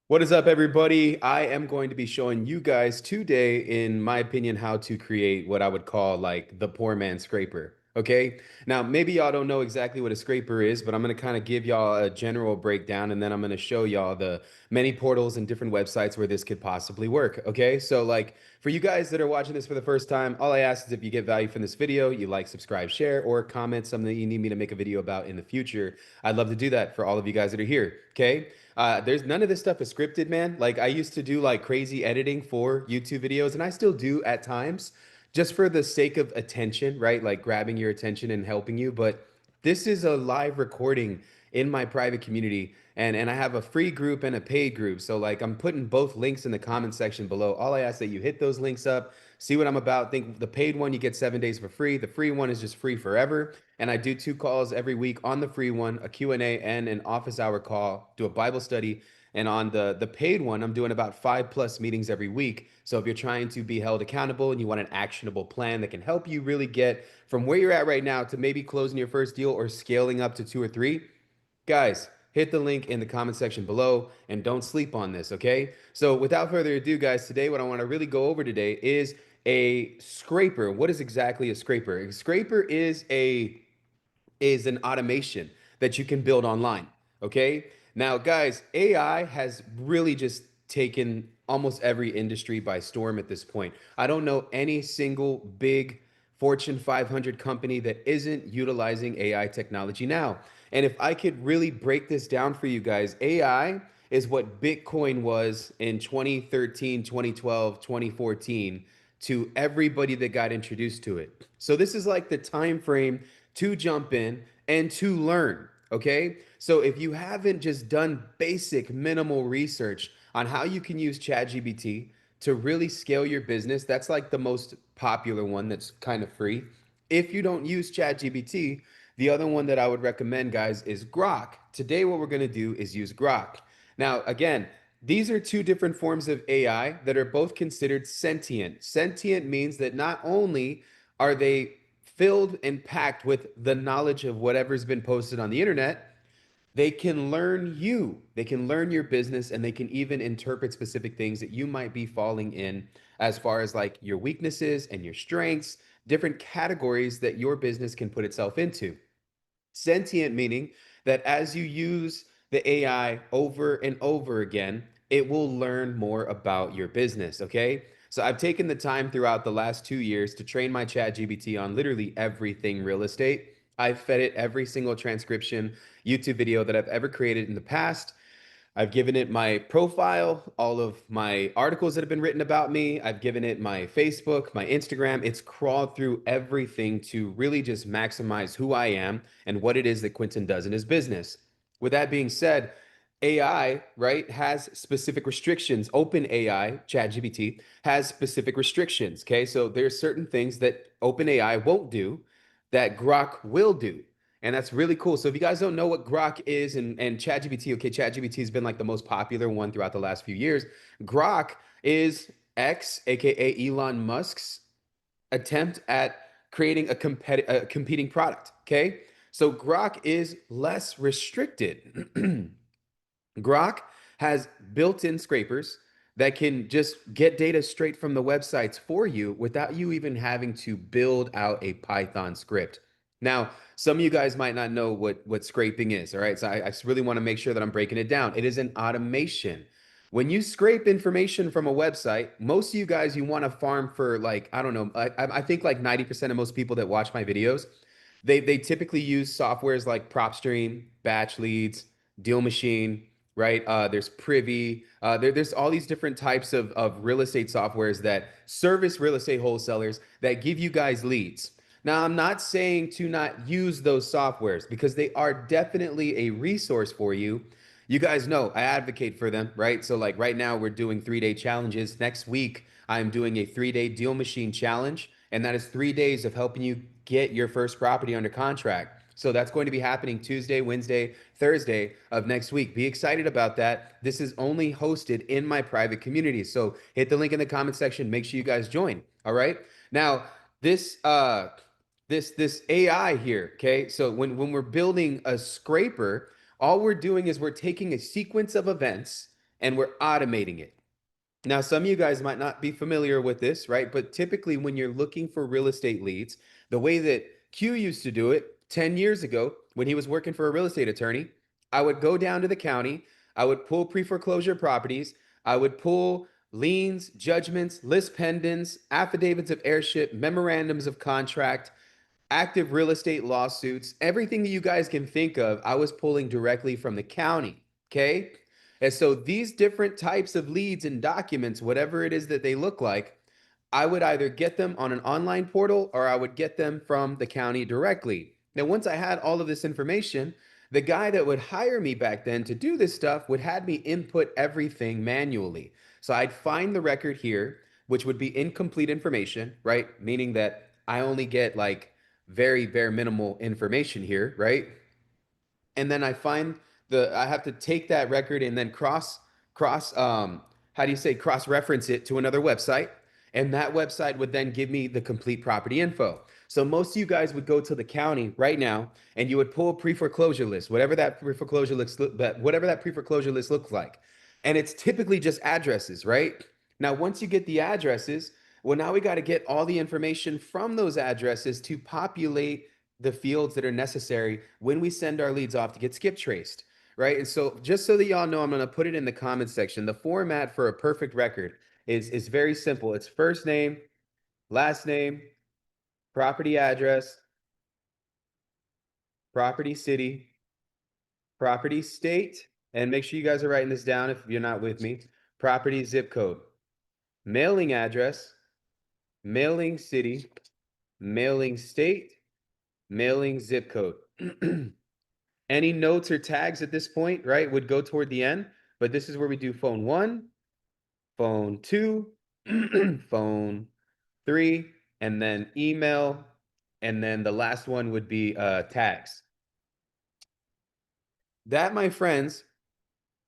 What is up, everybody? I am going to be showing you guys today, in my opinion, how to create what I would call like the poor man scraper. Okay. Now, maybe y'all don't know exactly what a scraper is, but I'm going to kind of give y'all a general breakdown and then I'm going to show y'all the many portals and different websites where this could possibly work. Okay. So, like, for you guys that are watching this for the first time, all I ask is if you get value from this video, you like, subscribe, share, or comment something that you need me to make a video about in the future. I'd love to do that for all of you guys that are here. Okay. There's none of this stuff is scripted, man. Like I used to do like crazy editing for YouTube videos, and I still do at times, just for the sake of attention, right? Like grabbing your attention and helping you. But this is a live recording in my private community, and I have a free group and a paid group. So like I'm putting both links in the comment section below. All I ask that you hit those links up, see what I'm about. Think the paid one you get 7 days for free. The free one is just free forever. And I do 2 calls every week on the free one, a Q&A and an office hour call, do a Bible study. And on the paid one, I'm doing about 5+ meetings every week. So if you're trying to be held accountable and you want an actionable plan that can help you really get from where you're at right now to maybe closing your first deal or scaling up to 2 or 3, guys, hit the link in the comment section below and don't sleep on this, okay? So without further ado, guys, today what I want to really go over today is a scraper. What is exactly a scraper? A scraper is an automation that you can build online. Okay. Now, guys, AI has really just taken almost every industry by storm at this point. I don't know any single big Fortune 500 company that isn't utilizing AI technology now. And if I could really break this down for you guys, AI is what Bitcoin was in 2013, 2012, 2014 to everybody that got introduced to it. So this is like the time frame to jump in and to learn. Okay. So if you haven't just done basic minimal research on how you can use ChatGPT to really scale your business, that's like the most popular one that's kind of free. If you don't use ChatGPT, the other one that I would recommend, guys, is GROK. Today, what we're going to do is use GROK. Now, again, these are two different forms of AI that are both considered sentient. Sentient means that not only are they filled and packed with the knowledge of whatever's been posted on the internet, they can learn you, they can learn your business, and they can even interpret specific things that you might be falling in as far as like your weaknesses and your strengths, different categories that your business can put itself into. Sentient meaning that as you use the AI over and over again, it will learn more about your business. Okay. So I've taken the time throughout the last 2 years to train my chat GBT on literally everything real estate. I've fed it every single transcription YouTube video that I've ever created in the past. I've given it my profile, all of my articles that have been written about me. I've given it my Facebook, my Instagram. It's crawled through everything to really just maximize who I am and what it is that Quentin does in his business. With that being said, AI, right, has specific restrictions. Open AI, ChatGPT, has specific restrictions. Okay. So there's certain things that Open AI won't do that Grok will do. And that's really cool. So if you guys don't know what Grok is and ChatGPT, okay, ChatGPT has been like the most popular one throughout the last few years. Grok is X, aka Elon Musk's attempt at creating a competing product. Okay. So Grok is less restricted. Grok has built-in scrapers that can just get data straight from the websites for you without you even having to build out a Python script. Now, some of you guys might not know what scraping is, all right? So I just really want to make sure that I'm breaking it down. It is an automation. When you scrape information from a website, most of you guys, you want to farm for like, I don't know, I think like 90% of most people that watch my videos, they typically use softwares like PropStream, Batch Leads, Deal Machine, right? There's Privy. There's all these different types of real estate softwares that service real estate wholesalers that give you guys leads. Now, I'm not saying to not use those softwares because they are definitely a resource for you. You guys know I advocate for them, right? So, like right now, we're doing 3-day challenges. Next week, I'm doing a 3-day deal machine challenge, and that is 3 days of helping you get your first property under contract. So that's going to be happening Tuesday, Wednesday, Thursday of next week. Be excited about that. This is only hosted in my private community. So hit the link in the comment section. Make sure you guys join. All right. Now, this this AI here, okay? So when we're building a scraper, all we're doing is we're taking a sequence of events and we're automating it. Now, some of you guys might not be familiar with this, right? But typically, when you're looking for real estate leads, the way that Q used to do it 10 years ago when he was working for a real estate attorney, I would go down to the county, I would pull pre foreclosure properties, I would pull liens, judgments, list pendants, affidavits of heirship, memorandums of contract, active real estate lawsuits, everything that you guys can think of, I was pulling directly from the county. Okay. And so these different types of leads and documents, whatever it is that they look like, I would either get them on an online portal or I would get them from the county directly. Now, once I had all of this information, the guy that would hire me back then to do this stuff would have me input everything manually. So I'd find the record here, which would be incomplete information, right? Meaning that I only get like very bare minimal information here, right? And then I find I have to take that record and then cross how do you say cross reference it to another website, and that website would then give me the complete property info. So most of you guys would go to the county right now and you would pull a pre-foreclosure list, whatever that pre-foreclosure list looks like. And it's typically just addresses, right? Now, once you get the addresses, well, now we got to get all the information from those addresses to populate the fields that are necessary when we send our leads off to get skip traced, right? And so just so that y'all know, I'm going to put it in the comments section. The format for a perfect record is very simple. It's first name, last name, property address, property city, property state, and make sure you guys are writing this down if you're not with me. Property zip code, mailing address, mailing city, mailing state, mailing zip code. Any notes or tags at this point, right, would go toward the end, but this is where we do phone one, phone two, phone three, and then email, and then the last one would be tags. That, my friends,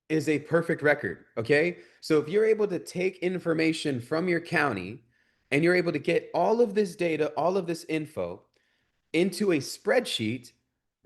is a perfect record, okay? So if you're able to take information from your county and you're able to get all of this data, all of this info, into a spreadsheet,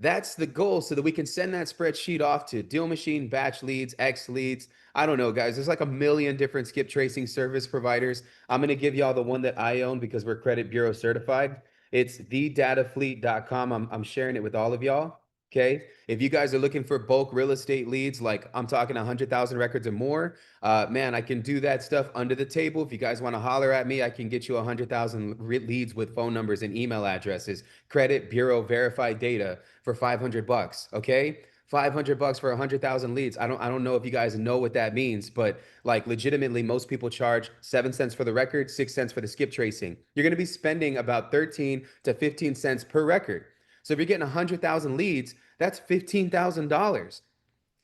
that's the goal so that we can send that spreadsheet off to Deal Machine, Batch Leads, X Leads. I don't know, guys. There's like a million different skip tracing service providers. I'm going to give y'all the one that I own because we're credit bureau certified. It's thedatafleet.com. I'm sharing it with all of y'all. Okay. If you guys are looking for bulk real estate leads, like I'm talking 100,000 records or more, man, I can do that stuff under the table. If you guys want to holler at me, I can get you 100,000 leads with phone numbers and email addresses, credit bureau verified data for 500 bucks. Okay. 500 bucks for 100,000 leads. I don't know if you guys know what that means, but like legitimately, most people charge 7 cents for the record, 6 cents for the skip tracing. You're going to be spending about 13 to 15 cents per record. So if you're getting 100,000 leads, that's $15,000.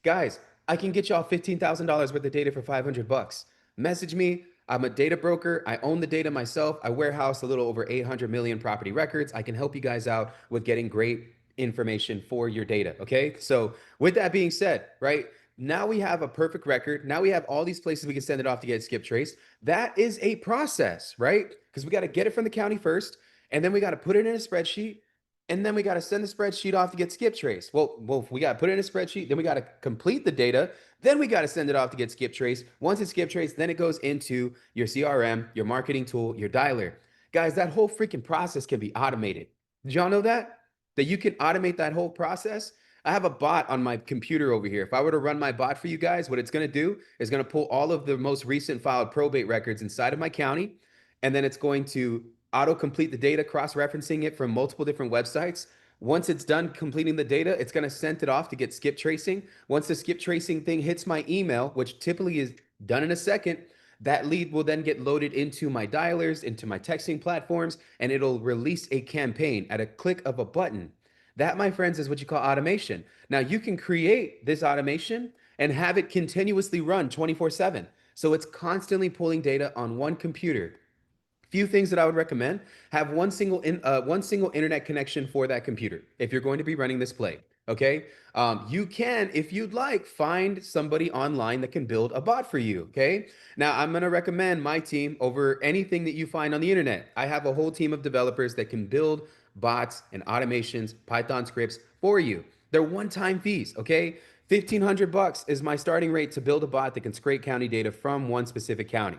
Guys, I can get y'all $15,000 worth of data for 500 bucks. Message me. I'm a data broker. I own the data myself. I warehouse a little over 800 million property records. I can help you guys out with getting great information for your data. Okay. So, with that being said, right now we have a perfect record. Now we have all these places we can send it off to get skip traced. That is a process, right? Because we got to get it from the county first, and then we got to put it in a spreadsheet, and then we got to send the spreadsheet off to get skip traced. Well, we got to put it in a spreadsheet, then we got to complete the data, then we got to send it off to get skip traced. Once it's skip traced, then it goes into your CRM, your marketing tool, your dialer. Guys, that whole freaking process can be automated. Did y'all know that? That you can automate that whole process? I have a bot on my computer over here. If I were to run my bot for you guys, what it's going to do is going to pull all of the most recent filed probate records inside of my county, and then it's going to auto complete the data, cross referencing it from multiple different websites. Once it's done completing the data, it's going to send it off to get skip tracing. Once the skip tracing thing hits my email, which typically is done in a second, that lead will then get loaded into my dialers, into my texting platforms, and it'll release a campaign at a click of a button. That, my friends, is what you call automation. Now, you can create this automation and have it continuously run 24/7. So it's constantly pulling data on one computer. Few things that I would recommend: have one single internet connection for that computer if you're going to be running this play. Okay, you can, if you'd like, find somebody online that can build a bot for you. Okay, now I'm going to recommend my team over anything that you find on the internet. I have a whole team of developers that can build bots and automations, Python scripts for you. They're one-time fees. Okay, $1,500 is my starting rate to build a bot that can scrape county data from one specific county.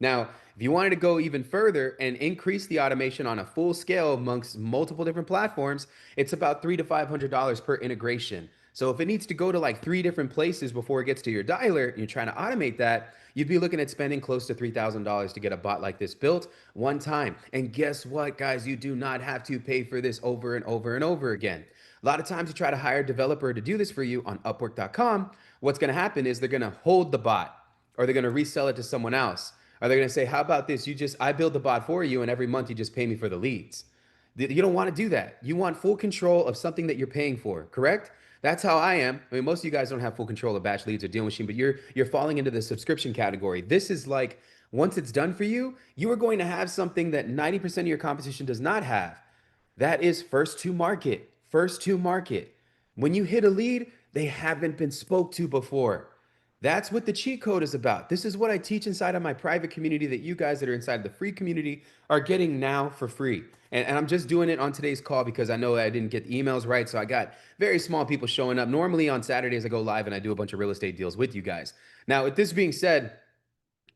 Now, if you wanted to go even further and increase the automation on a full scale amongst multiple different platforms, it's about $300 to $500 per integration. So if it needs to go to like three different places before it gets to your dialer and you're trying to automate that, you'd be looking at spending close to $3,000 to get a bot like this built one time. And guess what, guys? You do not have to pay for this over and over and over again. A lot of times you try to hire a developer to do this for you on Upwork.com. What's going to happen is they're going to hold the bot or they're going to resell it to someone else. Or they're going to say, how about this? I build the bot for you and every month you just pay me for the leads. You don't want to do that. You want full control of something that you're paying for, correct? That's how I am. I mean, most of you guys don't have full control of batch leads or deal machine, but you're falling into the subscription category. This is like once it's done for you, you are going to have something that 90% of your competition does not have. That is first to market. First to market. When you hit a lead, they haven't been spoke to before. That's what the cheat code is about. This is what I teach inside of my private community that you guys that are inside the free community are getting now for free. And I'm just doing it on today's call because I know I didn't get the emails right. So I got very small people showing up. Normally on Saturdays, I go live and I do a bunch of real estate deals with you guys. Now, with this being said,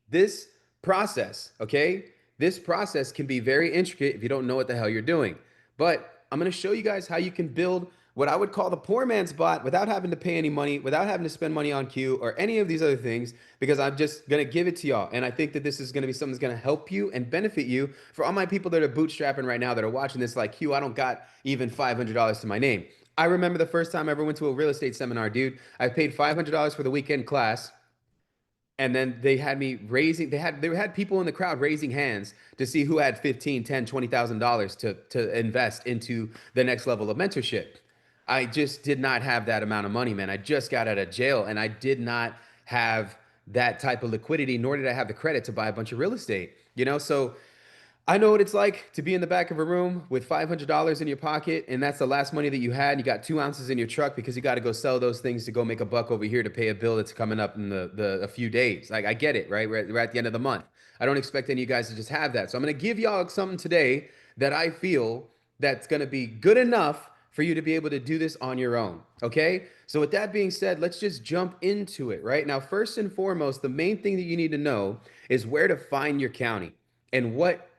this process, okay? This process can be very intricate if you don't know what the hell you're doing. But I'm going to show you guys how you can build what I would call the poor man's bot without having to pay any money, without having to spend money on Q or any of these other things, because I'm just going to give it to y'all. And I think that this is going to be something that's going to help you and benefit you. For all my people that are bootstrapping right now that are watching this like, Q, I don't got even $500 to my name. I remember the first time I ever went to a real estate seminar, dude. I paid $500 for the weekend class. And then they had me raising, they had people in the crowd raising hands to see who had 15, 10, $20,000 to invest into the next level of mentorship. I just did not have that amount of money, man. I just got out of jail and I did not have that type of liquidity, nor did I have the credit to buy a bunch of real estate. So I know what it's like to be in the back of a room with $500 in your pocket, and that's the last money that you had. And you got 2 ounces in your truck because you got to go sell those things to go make a buck over here to pay a bill that's coming up in a few days. Like I get it, right? We're at the end of the month. I don't expect any of you guys to just have that. So I'm going to give y'all something today that I feel that's going to be good enough for you to be able to do this on your own. Okay. So with that being said, let's just jump into it right now. First and foremost, the main thing that you need to know is where to find your county and what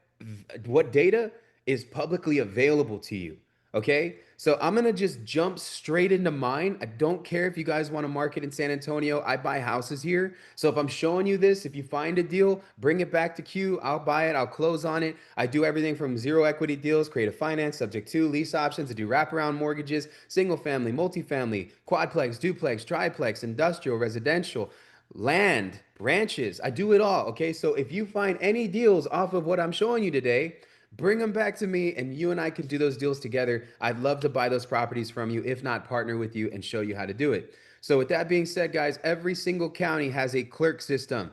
data is publicly available to you. Okay. So I'm going to just jump straight into mine. I don't care if you guys want to market in San Antonio. I buy houses here. So if I'm showing you this, if you find a deal, bring it back to Q. I'll buy it. I'll close on it. I do everything from zero equity deals, creative finance, subject to lease options. I do wraparound mortgages, single family, multifamily, quadplex, duplex, triplex, industrial, residential, land, ranches. I do it all. Okay. So if you find any deals off of what I'm showing you today, bring them back to me and you and I can do those deals together. I'd love to buy those properties from you, if not partner with you and show you how to do it. So with that being said, guys, every single county has a clerk system.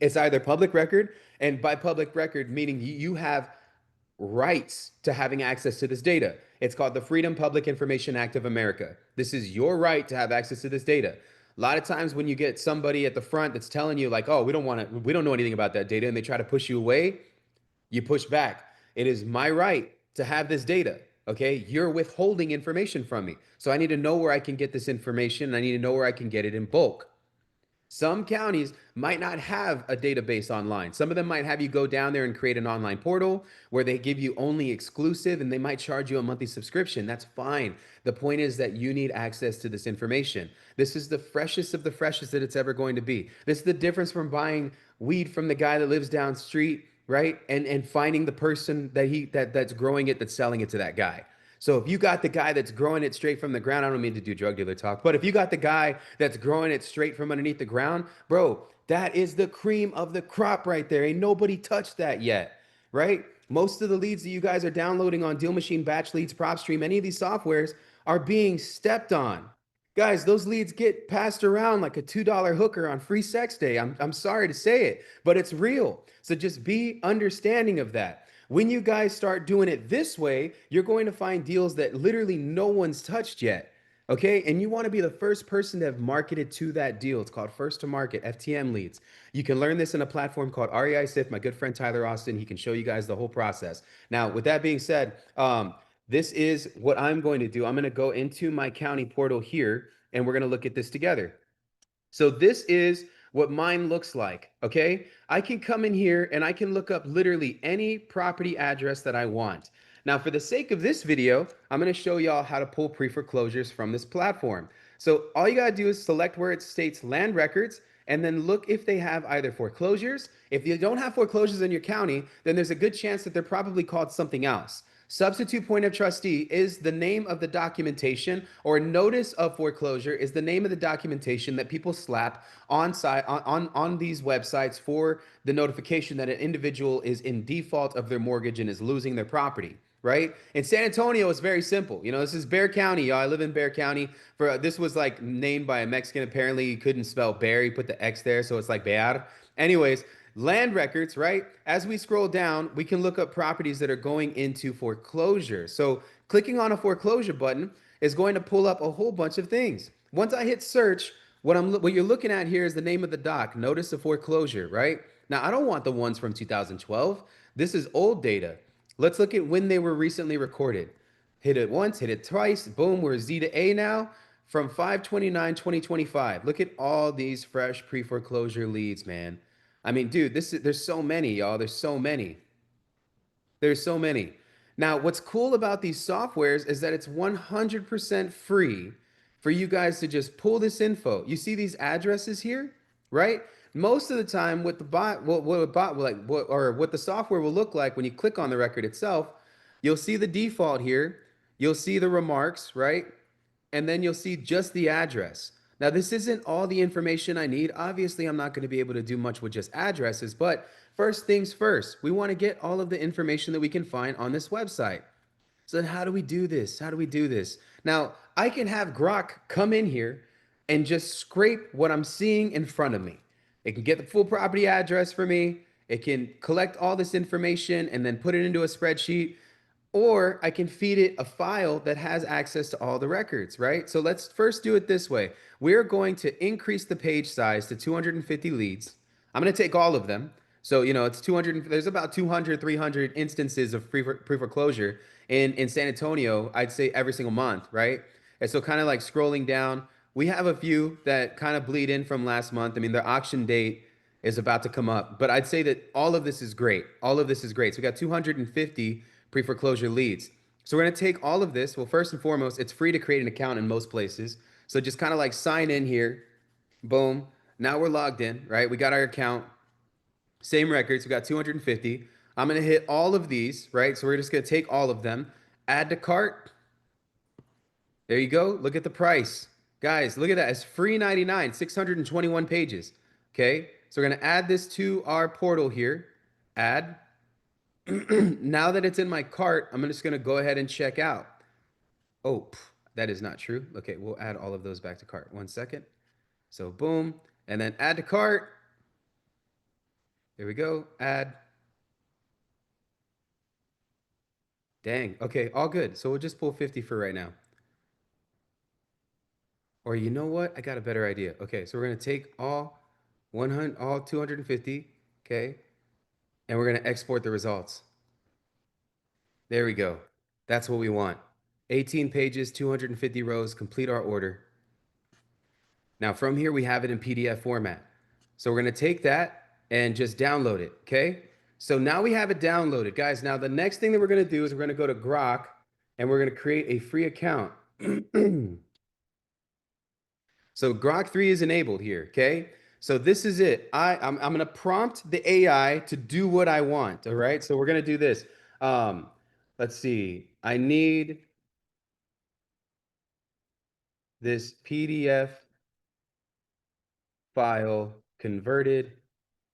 It's either public record, and by public record, meaning you have rights to having access to this data. It's called the Freedom Public Information Act of America. This is your right to have access to this data. A lot of times when you get somebody at the front that's telling you like, "Oh, we don't know anything about that data," and they try to push you away, you push back. It is my right to have this data. Okay. You're withholding information from me. So I need to know where I can get this information. And I need to know where I can get it in bulk. Some counties might not have a database online. Some of them might have you go down there and create an online portal where they give you only exclusive and they might charge you a monthly subscription. That's fine. The point is that you need access to this information. This is the freshest of the freshest that it's ever going to be. This is the difference from buying weed from the guy that lives down street, right? And finding the person that's growing it, that's selling it to that guy. So if you got the guy that's growing it straight from the ground, I don't mean to do drug dealer talk, but if you got the guy that's growing it straight from underneath the ground, bro, that is the cream of the crop right there. Ain't nobody touched that yet, right? Most of the leads that you guys are downloading on Deal Machine, Batch Leads, PropStream, any of these softwares are being stepped on. Guys, those leads get passed around like a $2 hooker on free sex day. I'm sorry to say it, but it's real. So just be understanding of that. When you guys start doing it this way, you're going to find deals that literally no one's touched yet. Okay. And you want to be the first person to have marketed to that deal. It's called first to market, FTM leads. You can learn this in a platform called REI SIF. My good friend Tyler Austin, he can show you guys the whole process. Now, with that being said, this is what I'm going to do. I'm going to go into my county portal here and we're going to look at this together. So this is what mine looks like, okay? I can come in here and I can look up literally any property address that I want. Now, for the sake of this video, I'm gonna show y'all how to pull pre-foreclosures from this platform. So all you gotta do is select where it states land records and then look if they have either foreclosures. If you don't have foreclosures in your county, then there's a good chance that they're probably called something else. Substitute point of trustee is the name of the documentation, or notice of foreclosure is the name of the documentation that people slap on site on these websites for the notification that an individual is in default of their mortgage and is losing their property. Right? In San Antonio, it's very simple. You know, this is Bear County, y'all. I live in Bear County. For this was like named by a Mexican. Apparently, he couldn't spell bear. He put the X there, so it's like bear. Anyways, land records, right? As we scroll down, we can look up properties that are going into foreclosure. So clicking on a foreclosure button is going to pull up a whole bunch of things. Once I hit search, what you're looking at here is the name of the doc, notice of foreclosure, right? Now, I don't want the ones from 2012. This is old data. Let's look at when they were recently recorded. Hit it once, hit it twice, boom, we're Z to A now from 5/29/2025. Look at all these fresh pre-foreclosure leads, man. I mean, dude, there's so many, y'all. There's so many. There's so many. Now, what's cool about these softwares is that it's 100% free for you guys to just pull this info. You see these addresses here, right? Most of the time, what the bot, what a bot will like, what the software will look like when you click on the record itself, you'll see the default here. You'll see the remarks, right? And then you'll see just the address. Now, this isn't all the information I need. Obviously, I'm not going to be able to do much with just addresses, but first things first, we want to get all of the information that we can find on this website. So then how do we do this? How do we do this? Now, I can have GROK come in here and just scrape what I'm seeing in front of me. It can get the full property address for me. It can collect all this information and then put it into a spreadsheet, or I can feed it a file that has access to all the records, right? So let's first do it this way. We're going to increase the page size to 250 leads. I'm going to take all of them. So, you know, it's 200, there's about 200, 300 instances of pre-foreclosure in San Antonio, I'd say every single month, right? And so kind of like scrolling down, we have a few that kind of bleed in from last month. I mean, their auction date is about to come up, but I'd say that all of this is great. All of this is great. So we got 250 pre-foreclosure leads. So we're going to take all of this. Well, first and foremost, it's free to create an account in most places. So just kind of like sign in here. Boom. Now we're logged in, right? We got our account. Same records. We got 250. I'm going to hit all of these, right? So we're just going to take all of them. Add to cart. There you go. Look at the price. Guys, look at that. It's free 99, 621 pages. Okay. So we're going to add this to our portal here. Add. Now that it's in my cart, I'm just going to go ahead and check out. Oh, that is not true. Okay, we'll add all of those back to cart. 1 second. So boom, and then add to cart. There we go. Add. Dang. Okay, all good. So we'll just pull 50 for right now. Or you know what? I got a better idea. Okay, so we're going to take all 100, all 250, okay? And we're going to export the results. There we go. That's what we want. 18 pages, 250 rows, complete our order. Now from here, we have it in PDF format. So we're going to take that and just download it. Okay. So now we have it downloaded, guys. Now the next thing that we're going to do is we're going to go to GROK and we're going to create a free account. So GROK 3 is enabled here. Okay. So this is it. I'm going to prompt the AI to do what I want. All right. So we're going to do this. Let's see. I need this PDF file converted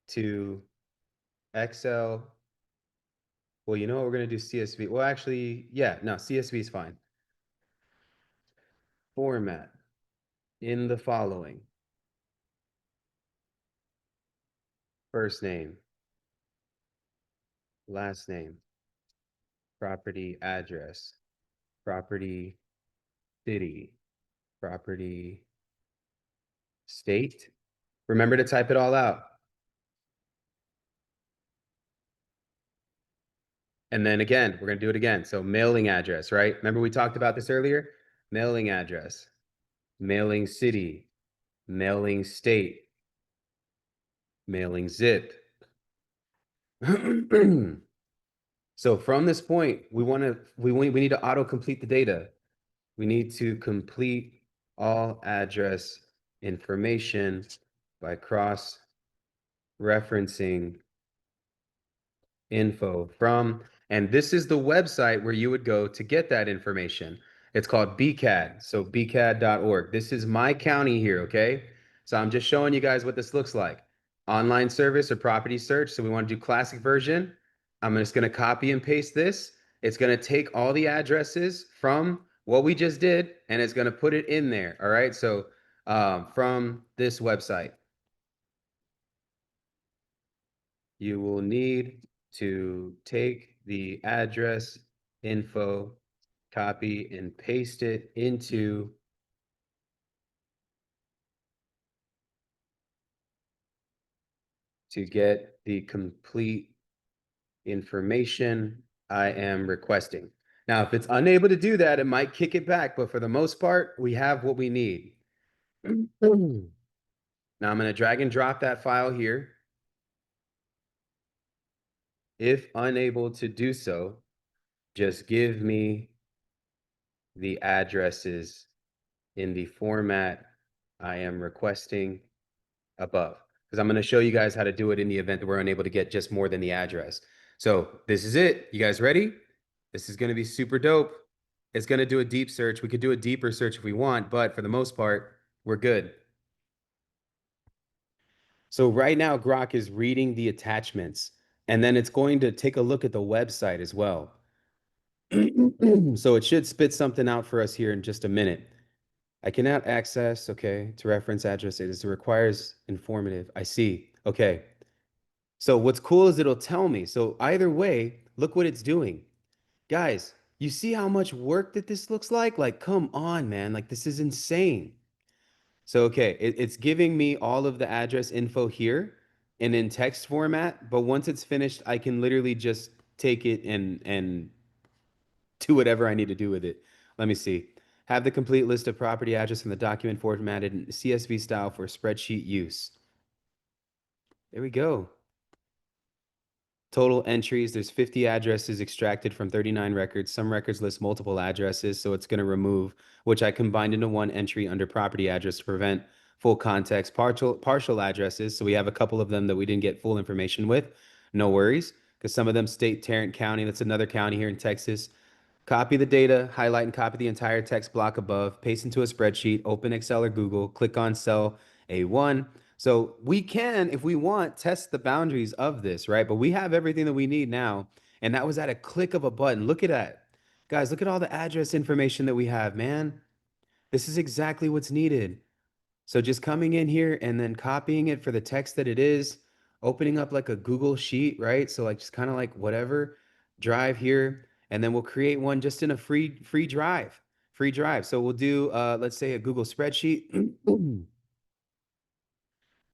to Excel. Well, you know what? We're going to do CSV. Well, actually, yeah, no, CSV is fine. Format in the following: first name, last name, property address, property city, property state. Remember to type it all out. And then again, we're going to do it again. So mailing address, right? Remember we talked about this earlier? Mailing address. mailing city, mailing state, mailing zip. So from this point, we need to auto complete the data. We need to complete all address information by cross referencing info from, and this is the website where you would go to get that information. It's called BCAD, so bcad.org. This is my county here, okay? So I'm just showing you guys what this looks like. Online service or property search. So we want to do classic version. I'm just going to copy and paste this. It's going to take all the addresses from what we just did, and it's going to put it in there. All right. So from this website, you will need to take the address info, copy and paste it into to get the complete information I am requesting. Now, if it's unable to do that, it might kick it back, but for the most part, we have what we need. Now I'm going to drag and drop that file here. If unable to do so, just give me the addresses in the format I am requesting above, because I'm going to show you guys how to do it in the event that we're unable to get just more than the address. So this is it. You guys ready? This is going to be super dope. It's going to do a deep search. We could do a deeper search if we want, but for the most part, we're good. So right now, GROK is reading the attachments, and then it's going to take a look at the website as well. So it should spit something out for us here in just a minute. I cannot access, okay, to reference address. It requires informative. I see. Okay. So what's cool is it'll tell me. So either way, look what it's doing. Guys, you see how much work that this looks like? Like, come on, man. Like, this is insane. So, okay, it's giving me all of the address info here and in text format, but once it's finished, I can literally just take it and do whatever I need to do with it. Let me see. Have the complete list of property address in the document formatted in CSV style for spreadsheet use. There we go. Total entries, there's 50 addresses extracted from 39 records. Some records list multiple addresses, so it's going to remove, which I combined into one entry under property address to prevent full context. Partial addresses, so we have a couple of them that we didn't get full information with. No worries, because some of them state Tarrant County. That's another county here in Texas. Copy the data, highlight and copy the entire text block above, paste into a spreadsheet, open Excel or Google, click on cell A1. So we can, if we want, test the boundaries of this, right? But we have everything that we need now. And that was at a click of a button. Look at that. Guys, look at all the address information that we have, man. This is exactly what's needed. So just coming in here and then copying it for the text that it is, opening up like a Google sheet, right? So like just kind of like whatever, drive here, and then we'll create one just in a free drive, free drive. So we'll do let's say a Google spreadsheet.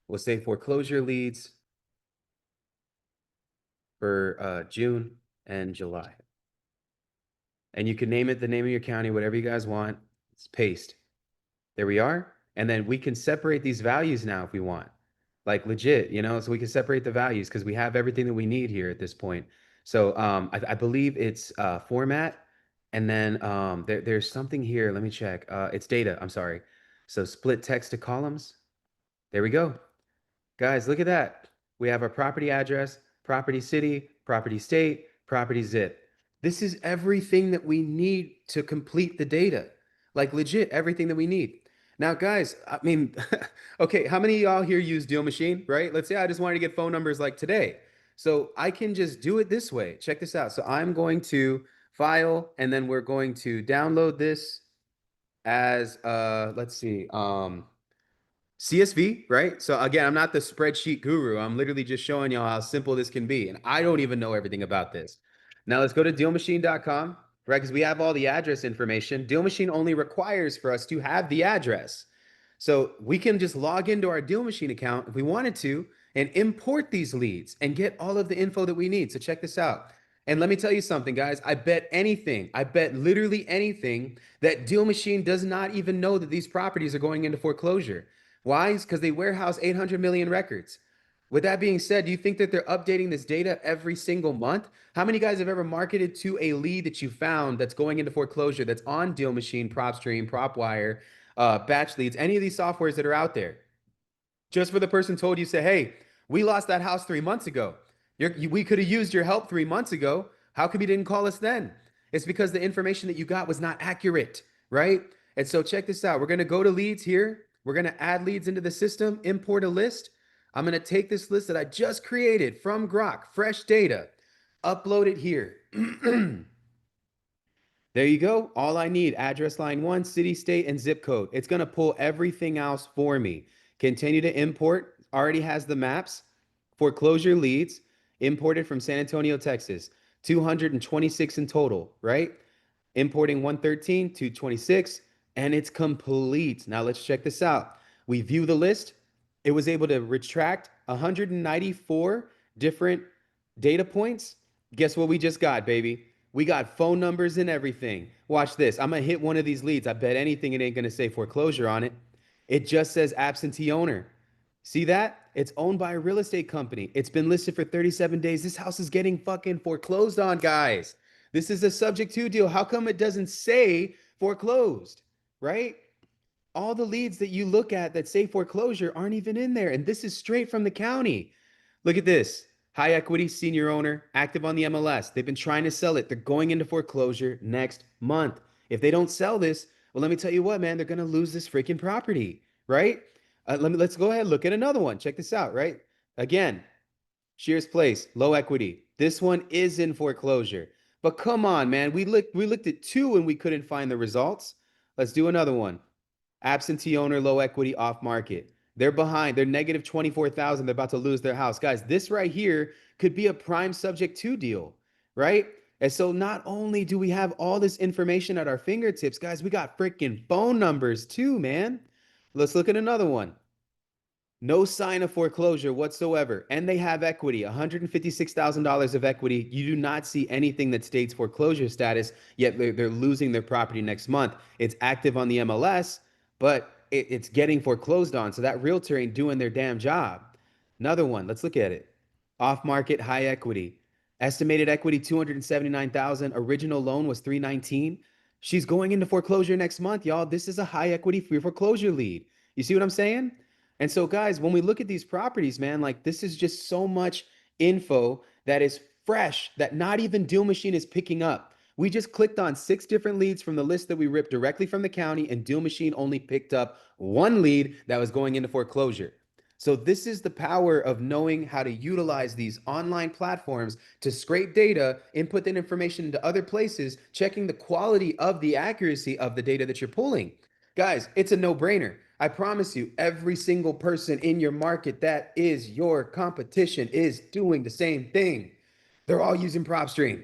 We'll say foreclosure leads for June and July. And you can name it the name of your county, whatever you guys want. It's paste. There we are. And then we can separate these values now if we want. Like legit, you know, so we can separate the values because we have everything that we need here at this point. So I believe it's format. And then there's something here. Let me check. It's data. I'm sorry. So split text to columns. There we go. Guys, look at that. We have our property address, property city, property state, property zip. This is everything that we need to complete the data. Like legit, everything that we need. Now, guys, I mean, okay, how many of y'all here use Deal Machine, right? Let's say I just wanted to get phone numbers like today. So I can just do it this way. Check this out. So I'm going to file, and then we're going to download this as, let's see, CSV, right? So again, I'm not the spreadsheet guru. I'm literally just showing y'all how simple this can be. And I don't even know everything about this. Now let's go to dealmachine.com, right? Because we have all the address information. Deal Machine only requires for us to have the address. So we can just log into our Deal Machine account if we wanted to and import these leads and get all of the info that we need. So check this out. And let me tell you something, guys. I bet literally anything that Deal Machine does not even know that these properties are going into foreclosure. Why? Because they warehouse 800 million records. With that being said, do you think that they're updating this data every single month? How many guys have ever marketed to a lead that you found that's going into foreclosure that's on Deal Machine, PropStream, PropWire, Batch Leads, any of these softwares that are out there? Just for the person told you, say, hey, we lost that house 3 months ago. We could have used your help 3 months ago. How come you didn't call us then? It's because the information that you got was not accurate, right? And so check this out. We're going to go to leads here. We're going to add leads into the system, import a list. I'm going to take this list that I just created from GROK, fresh data, upload it here. There you go. All I need, address line one, city, state, and zip code. It's going to pull everything else for me. Continue to import. Already has the maps. Foreclosure leads imported from San Antonio, Texas. 226 in total, right? Importing 113, 226, and it's complete. Now let's check this out. We view the list. It was able to retract 194 different data points. Guess what we just got, baby? We got phone numbers and everything. Watch this. I'm going to hit one of these leads. I bet anything it ain't going to say foreclosure on it. It just says absentee owner. See that? It's owned by a real estate company. It's been listed for 37 days. This house is getting fucking foreclosed on, guys. This is a subject to deal. How come it doesn't say foreclosed, right? All the leads that you look at that say foreclosure aren't even in there. And this is straight from the county. Look at this. High equity, senior owner, active on the MLS. They've been trying to sell it. They're going into foreclosure next month. If they don't sell this, well, let me tell you what, man, they're going to lose this freaking property, right? Let's go ahead and look at another one. Check this out, right? Again, Shears Place, low equity. This one is in foreclosure. But come on, man. We looked at two and we couldn't find the results. Let's do another one. Absentee owner, low equity, off market. They're behind. They're negative 24,000. They're about to lose their house. Guys, this right here could be a prime subject to deal, right? And so not only do we have all this information at our fingertips, guys, we got freaking phone numbers too, man. Let's look at another one. No sign of foreclosure whatsoever. And they have equity, $156,000 of equity. You do not see anything that states foreclosure status, yet they're losing their property next month. It's active on the MLS, but it's getting foreclosed on. So that realtor ain't doing their damn job. Another one, let's look at it. Off market, high equity. Estimated equity 279,000. Original loan was 319. She's going into foreclosure next month, y'all. This is a high equity free foreclosure lead. You see what I'm saying? And so, guys, when we look at these properties, man, like this is just so much info that is fresh that not even Deal Machine is picking up. We just clicked on 6 different leads from the list that we ripped directly from the county, and Deal Machine only picked up one lead that was going into foreclosure. So, this is the power of knowing how to utilize these online platforms to scrape data, input that information into other places, checking the quality of the accuracy of the data that you're pulling. Guys, it's a no-brainer. I promise you, every single person in your market that is your competition is doing the same thing. They're all using PropStream.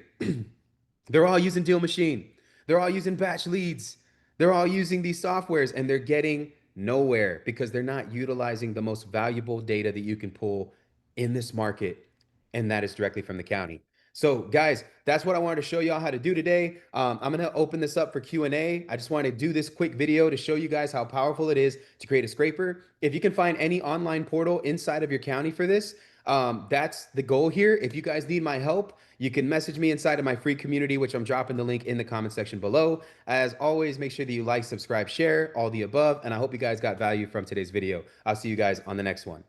They're all using Deal Machine. They're all using batch leads. They're all using these softwares and they're getting nowhere because they're not utilizing the most valuable data that you can pull in this market, and that is directly from the county. So, guys, that's what I wanted to show y'all how to do today. I'm gonna open this up for Q&A. I just wanted to do this quick video to show you guys how powerful it is to create a scraper. If you can find any online portal inside of your county for this, that's the goal here. If you guys need my help, you can message me inside of my free community, which I'm dropping the link in the comment section below. As always, make sure that you like, subscribe, share, all the above, and I hope you guys got value from today's video. I'll see you guys on the next one.